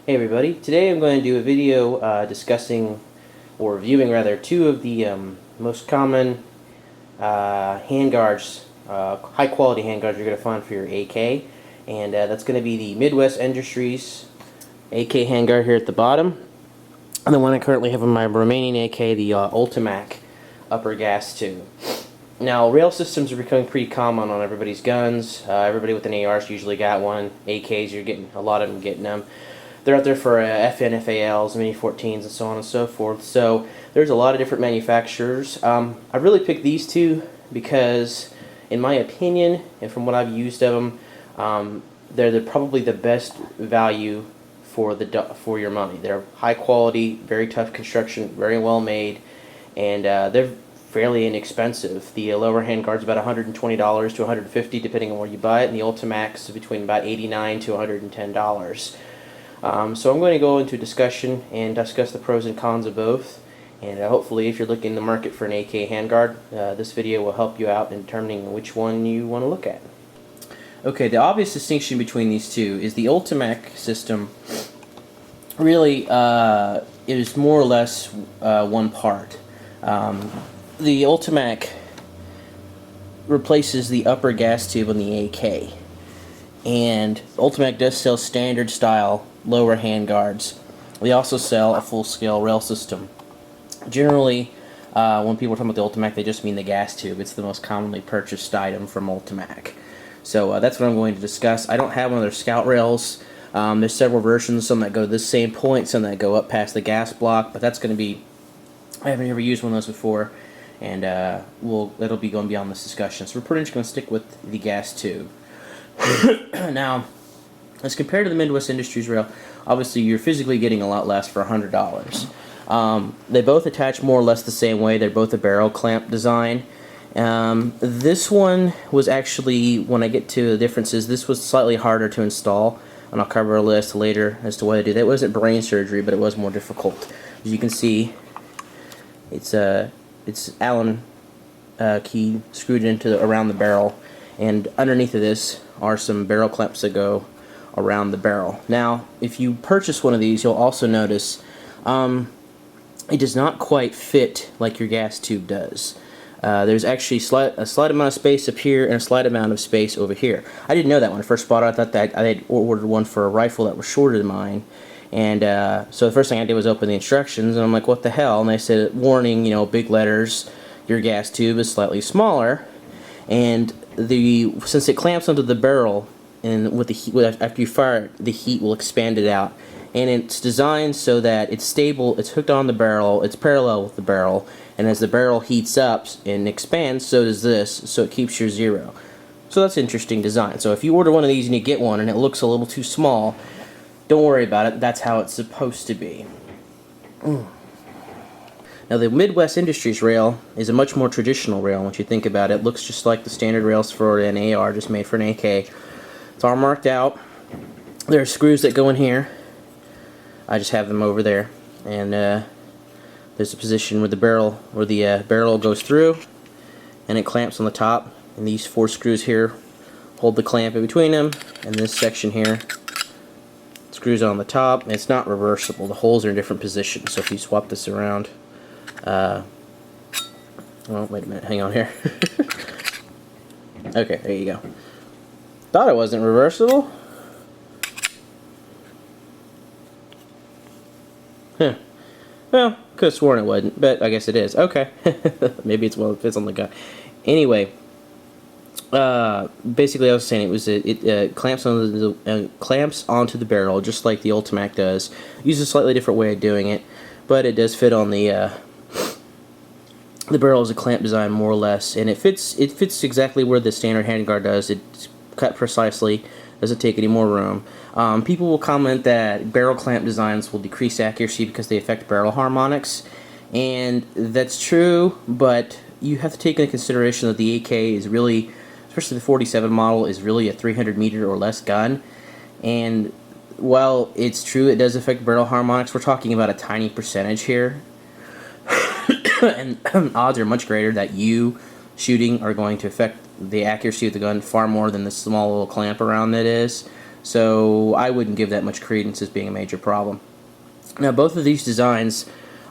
Hey everybody, today I'm going to do a video discussing, or reviewing rather, two of the most common handguards, high quality handguards you're going to find for your AK, and that's going to be the Midwest Industries AK handguard here at the bottom, and the one I currently have in my remaining AK, the Ultimak upper gas tube. Now, rail systems are becoming pretty common on everybody's guns. Everybody with an AR's usually got one. AKs, you're getting a lot of them getting them. They're out there for FN, FALs, Mini 14s, and so on and so forth. So there's a lot of different manufacturers. I really picked these two because, in my opinion, and from what I've used of them, they're probably the best value for your money. They're high quality, very tough construction, very well made, and they're fairly inexpensive. The lower handguard's about $120 to $150 depending on where you buy it, and the Ultimak's between about $89 to $110. So I'm going to go into a discussion and discuss the pros and cons of both, and hopefully if you're looking in the market for an AK handguard, this video will help you out in determining which one you want to look at. Okay, the obvious distinction between these two is the Ultimak system really is more or less one part. The Ultimak replaces the upper gas tube on the AK, and Ultimak does sell standard style lower handguards. They also sell a full-scale rail system. Generally, when people are talking about the Ultimak, they just mean the gas tube. It's the most commonly purchased item from Ultimak. So that's what I'm going to discuss. I don't have one of their scout rails. There's several versions, some that go to the same point, some that go up past the gas block, but that's going to be, I haven't ever used one of those before, and it'll be going beyond this discussion. So we're pretty much going to stick with the gas tube. Now, as compared to the Midwest Industries rail, obviously you're physically getting a lot less for $100. They both attach more or less the same way. They're both a barrel clamp design. This one was actually, when I get to the differences, this was slightly harder to install, and I'll cover a list later as to what I did. It wasn't brain surgery, but it was more difficult. As you can see, it's Allen key screwed into around the barrel, and underneath of this are some barrel clamps that go around the barrel. Now, if you purchase one of these, you'll also notice it does not quite fit like your gas tube does. There's actually a slight amount of space up here and a slight amount of space over here. I didn't know that when I first bought it. I thought that I had ordered one for a rifle that was shorter than mine, and so the first thing I did was open the instructions, and I'm like, what the hell? And they said, warning, you know, big letters, your gas tube is slightly smaller, and since it clamps onto the barrel, and with the heat, after you fire it, the heat will expand it out. And it's designed so that it's stable, it's hooked on the barrel, it's parallel with the barrel, and as the barrel heats up and expands, so does this, so it keeps your zero. So that's interesting design. So if you order one of these and you get one and it looks a little too small, don't worry about it, that's how it's supposed to be. Now, the Midwest Industries rail is a much more traditional rail. Once you think about it, it looks just like the standard rails for an AR, just made for an AK. It's all marked out. There are screws that go in here. I just have them over there, and there's a position where the barrel goes through, and it clamps on the top. And these 4 screws here hold the clamp in between them, and this section here screws on the top. And it's not reversible. The holes are in different positions. So if you swap this around, well, wait a minute, hang on here. Okay, there you go. Thought it wasn't reversible. Huh. Well, could have sworn it wasn't, but I guess it is. Okay. Maybe it's, well, it fits on the gun. Anyway, basically I was saying it clamps onto the barrel just like the Ultimak does. Uses a slightly different way of doing it, but it does fit on the barrel as a clamp design more or less, and it fits exactly where the standard handguard does. It's cut precisely, doesn't take any more room. People will comment that barrel clamp designs will decrease accuracy because they affect barrel harmonics, and that's true, but you have to take into consideration that the AK is really, especially the 47 model, is really a 300 meter or less gun, and while it's true it does affect barrel harmonics, we're talking about a tiny percentage here. And odds are much greater that you shooting are going to affect the accuracy of the gun far more than the small little clamp around it is. So I wouldn't give that much credence as being a major problem. Now, both of these designs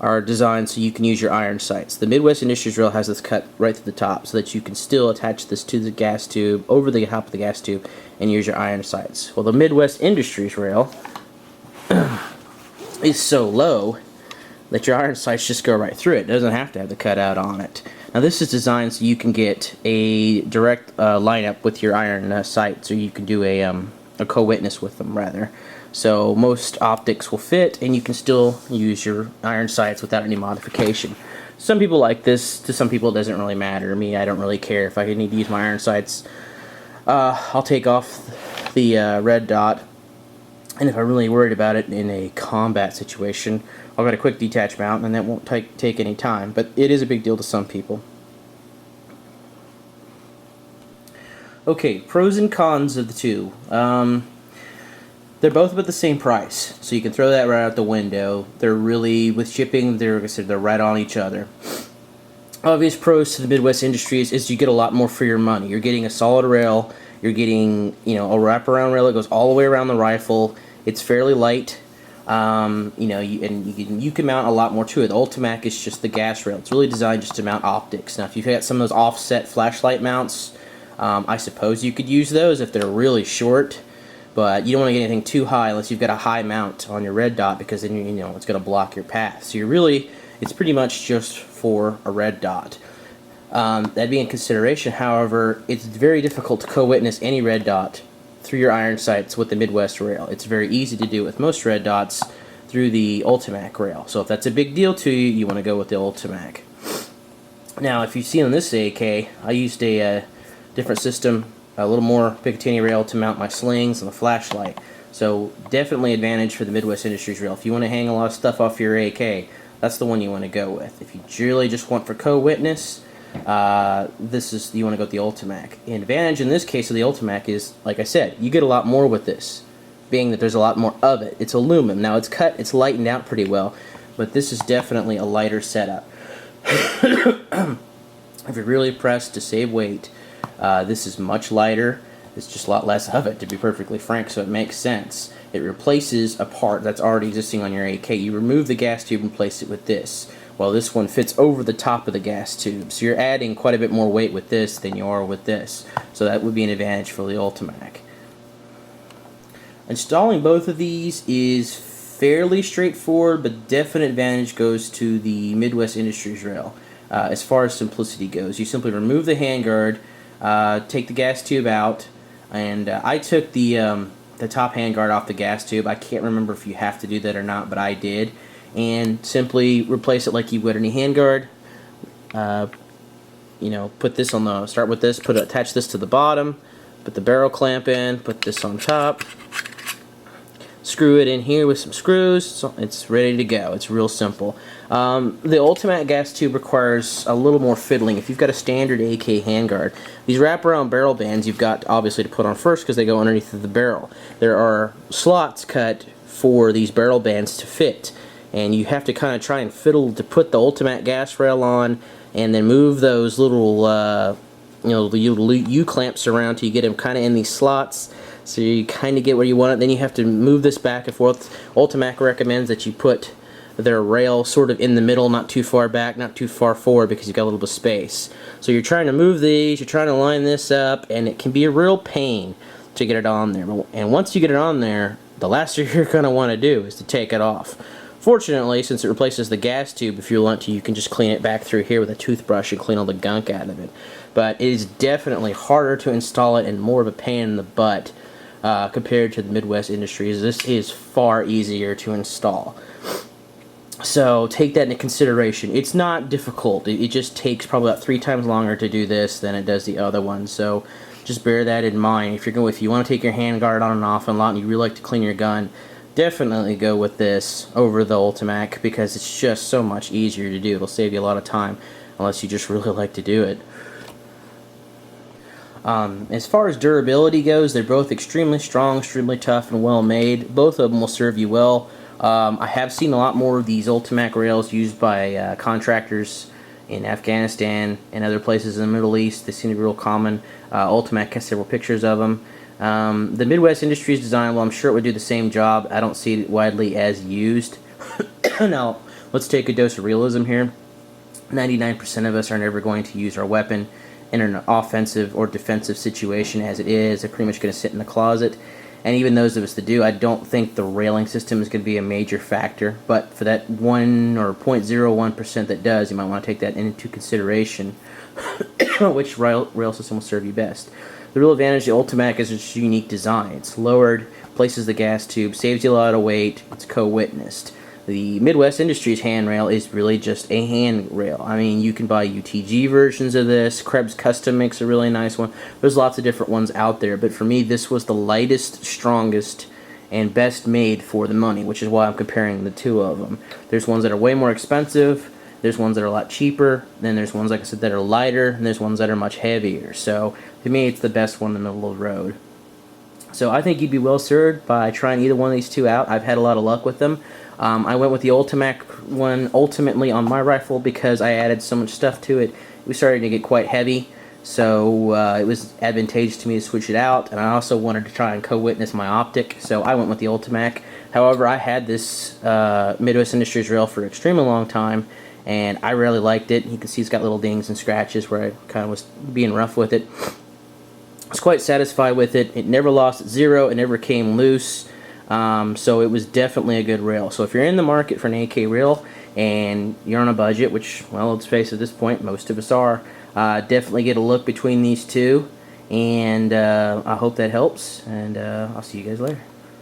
are designed so you can use your iron sights. The Midwest Industries rail has this cut right to the top so that you can still attach this to the gas tube, over the top of the gas tube, and use your iron sights. Well, the Midwest Industries rail is so low that your iron sights just go right through it. It doesn't have to have the cutout on it. Now, this is designed so you can get a direct lineup with your iron sights, or you can do a co-witness with them, rather. So most optics will fit, and you can still use your iron sights without any modification. Some people like this. To some people, it doesn't really matter. Me, I don't really care. If I need to use my iron sights, I'll take off the red dot. And if I'm really worried about it in a combat situation, I'll get a quick detach mount, and that won't take any time. But it is a big deal to some people. Okay, pros and cons of the two. They're both about the same price, so you can throw that right out the window. They're really, with shipping, like I said, they're right on each other. Obvious pros to the Midwest Industries is you get a lot more for your money. You're getting a solid rail. You're getting, a wraparound rail that goes all the way around the rifle. It's fairly light. You can mount a lot more to it. The Ultimak is just the gas rail. It's really designed just to mount optics. Now, if you've got some of those offset flashlight mounts, I suppose you could use those if they're really short. But you don't want to get anything too high unless you've got a high mount on your red dot, because then it's going to block your path. So it's pretty much just for a red dot. That being in consideration, however, it's very difficult to co-witness any red dot through your iron sights with the Midwest rail. It's very easy to do with most red dots through the Ultimak rail. So if that's a big deal to you, you want to go with the Ultimak. Now, if you've seen on this AK, I used a different system, a little more Picatinny rail to mount my slings and the flashlight. So definitely advantage for the Midwest Industries rail. If you want to hang a lot of stuff off your AK, that's the one you want to go with. If you really just want for co-witness, you want to go with the Ultimak. The advantage in this case of the Ultimak is, like I said, you get a lot more with this, being that there's a lot more of it. It's aluminum. Now it's lightened out pretty well, but this is definitely a lighter setup. If you're really pressed to save weight, this is much lighter. It's just a lot less of it, to be perfectly frank, so it makes sense. It replaces a part that's already existing on your AK. You remove the gas tube and place it with this, while this one fits over the top of the gas tube. So you're adding quite a bit more weight with this than you are with this. So that would be an advantage for the Ultimak. Installing both of these is fairly straightforward, but definite advantage goes to the Midwest Industries rail. As far as simplicity goes, you simply remove the handguard, take the gas tube out, and I took the top handguard off the gas tube. I can't remember if you have to do that or not, but I did. And simply replace it like you would any handguard. Put this on the, start with this, attach this to the bottom, put the barrel clamp in, put this on top, screw it in here with some screws, so it's ready to go. It's real simple. The Ultimak gas tube requires a little more fiddling. If you've got a standard AK handguard, these wraparound barrel bands you've got obviously to put on first because they go underneath the barrel. There are slots cut for these barrel bands to fit, and you have to kind of try and fiddle to put the Ultimak gas rail on, and then move those little the U-clamps around till you get them kind of in these slots, so you kind of get where you want it. Then you have to move this back and forth. Ultimak recommends that you put their rail sort of in the middle, not too far back, not too far forward, because you've got a little bit of space. So you're trying to move these, you're trying to line this up, and it can be a real pain to get it on there. And once you get it on there, the last thing you're going to want to do is to take it off. Fortunately, since it replaces the gas tube, if you want to, you can just clean it back through here with a toothbrush and clean all the gunk out of it. But it is definitely harder to install it and more of a pain in the butt compared to the Midwest Industries. This is far easier to install. So take that into consideration. It's not difficult. It just takes probably about 3 times longer to do this than it does the other one. So just bear that in mind. If you want to take your handguard on and off a lot and you really like to clean your gun, definitely go with this over the Ultimak, because it's just so much easier to do. It'll save you a lot of time unless you just really like to do it. As far as durability goes, they're both extremely strong, extremely tough, and well made. Both of them will serve you well. I have seen a lot more of these Ultimak rails used by contractors in Afghanistan and other places in the Middle East. They seem to be real common. Ultimak has several pictures of them. The Midwest Industries design, well, I'm sure it would do the same job. I don't see it widely as used. Now, let's take a dose of realism here. 99% of us are never going to use our weapon in an offensive or defensive situation as it is. They're pretty much going to sit in the closet. And even those of us that do, I don't think the railing system is going to be a major factor. But for that 1 or 0.01% that does, you might want to take that into consideration, which rail system will serve you best. The real advantage of the Ultimak is its unique design. It's lowered, places the gas tube, saves you a lot of weight, it's co-witnessed. The Midwest Industries handrail is really just a handrail. I mean, you can buy UTG versions of this. Krebs Custom makes a really nice one. There's lots of different ones out there, but for me, this was the lightest, strongest, and best made for the money, which is why I'm comparing the two of them. There's ones that are way more expensive, there's ones that are a lot cheaper, then there's ones, like I said, that are lighter, and there's ones that are much heavier. So, to me, it's the best one in the middle of the road. So I think you'd be well served by trying either one of these two out. I've had a lot of luck with them. I went with the Ultimak one ultimately on my rifle because I added so much stuff to it. It was starting to get quite heavy, so it was advantageous to me to switch it out. And I also wanted to try and co-witness my optic, so I went with the Ultimak. However, I had this Midwest Industries rail for an extremely long time, and I really liked it. You can see it's got little dings and scratches where I kind of was being rough with it. I was quite satisfied with it. It never lost its zero. It never came loose. So it was definitely a good rail. So if you're in the market for an AK rail and you're on a budget, which, well, let's face it, at this point, most of us are, definitely get a look between these two. And I hope that helps. And I'll see you guys later.